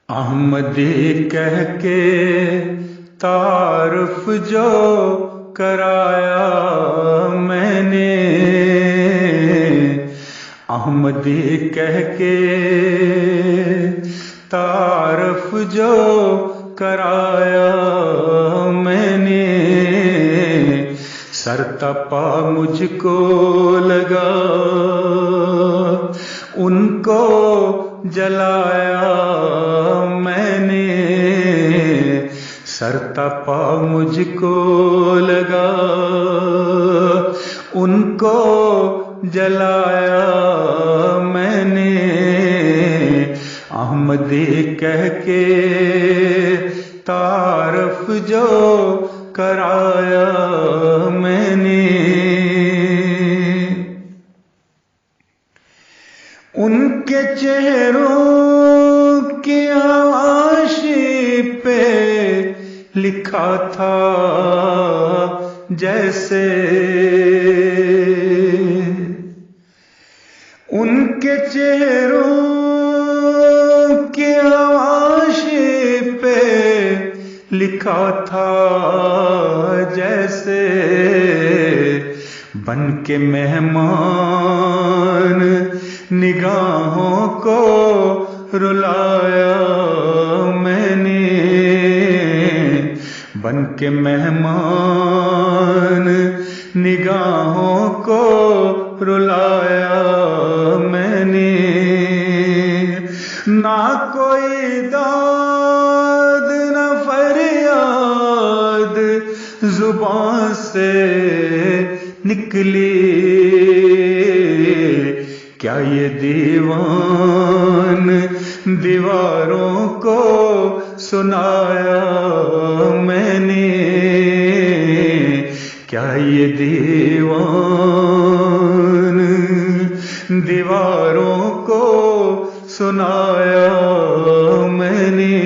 अहमदी कह के तारुफ जो कराया मैंने, अहमदी कह के तारुफ जो कराया मैंने, सर तपा मुझको लगा उनको जलाया मैंने, सर तपा मुझको लगा उनको जलाया मैंने, अहमदी कह के तारुफ जो कराया मैंने। उनके चेहरों की आवाशी पे लिखा था जैसे, उनके चेहरों की आवाशी पे लिखा था जैसे, बन के मेहमान निगाहों को रुलाया मैंने, बन के मेहमान निगाहों को रुलाया मैंने, ना कोई दाद न फरियाद जुबान से निकली, क्या ये दीवान दीवारों को सुनाया मैंने, क्या ये दीवान दीवारों को सुनाया मैंने,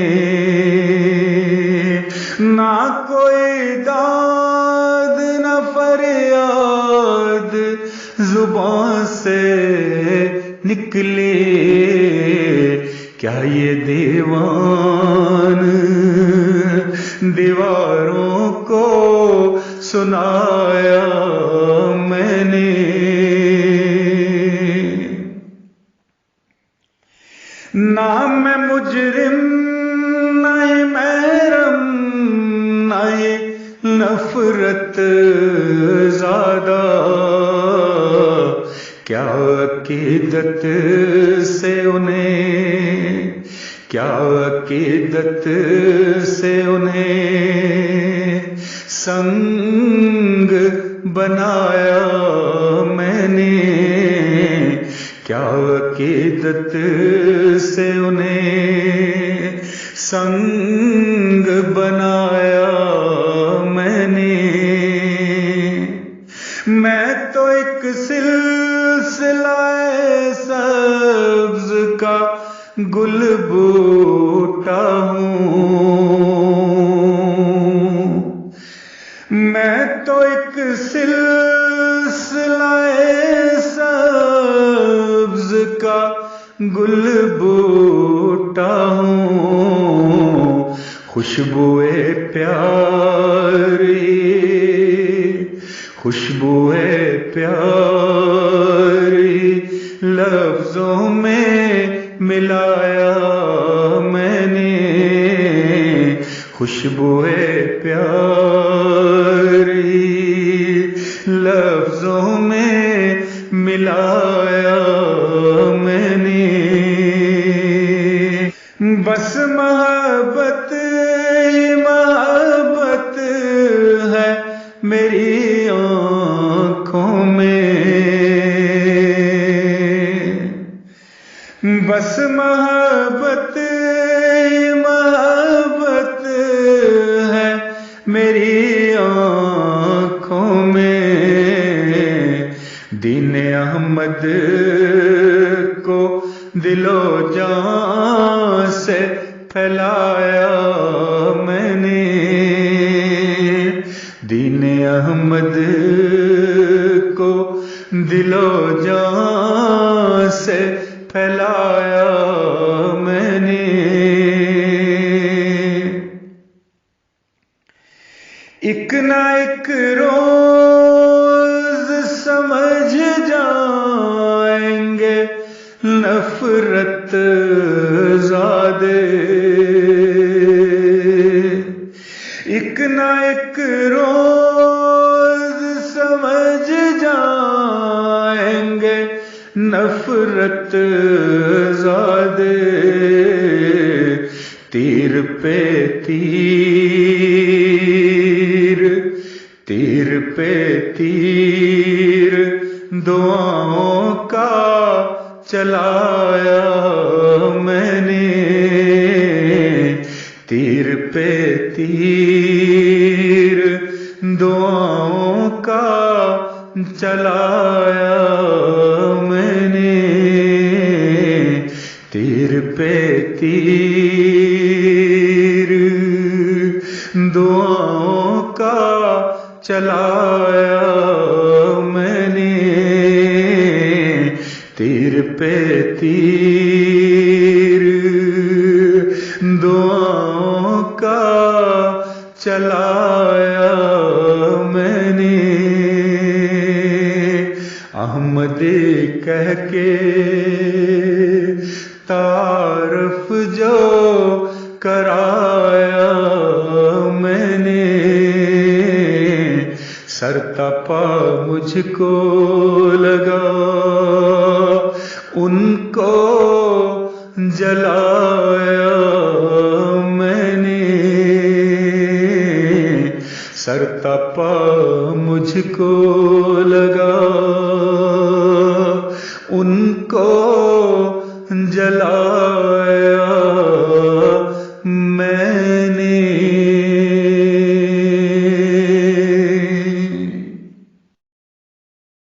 ना कोई दाद न फरियाद जुबान से निकले, क्या ये दीवान दीवारों को सुनाया मैंने। ना मैं मुजरिम नहीं महरम नहीं नफरत ज़्यादा, क्या अकीदत से उन्हें, क्या अकीदत से उन्हें संग बनाया मैंने, क्या अकीदत से उन्हें संग बनाया मैंने। मैं तो एक सिलसिलाए सब्ज का गुल बूटा हूँ, मैं तो एक सिलसिलाए सब्ज का गुल बूटा हूँ, खुशबुए प्यारी खुशबुए प्यारी लफ्जों में मिलाया मैंने, खुशबुए प्यारी लफ्जों में मिलाया मैंने। बस मोहब्बत ही मोहब्बत है मेरी आँखों में, बस मोहब्बत ही मोहब्बत है मेरी आँखों में। दीन अहमद को दिलो जान से फैलाया मैंने, दीन अहमद को दिलो जान से फैलाया मैंने। एक ना एक रोज समझ जाएंगे नफरत ज़ादे, एक ना एक रोज समझ जाएंगे नफरत ज़ादे। तीर पे तीर, तीर पे तीर दुआओं का चलाया मैंने, तीर पे तीर दुआओं का चलाया मैंने, तीर पे तीर दुआओं का चलाया मैंने, तीर पे तीर दुआओं का चलाया मैंने। अहमदी कह के तारफ जो कराया मैंने, सरतपा मुझको लगा उनको जलाया मैंने, सरतपा मुझको लगा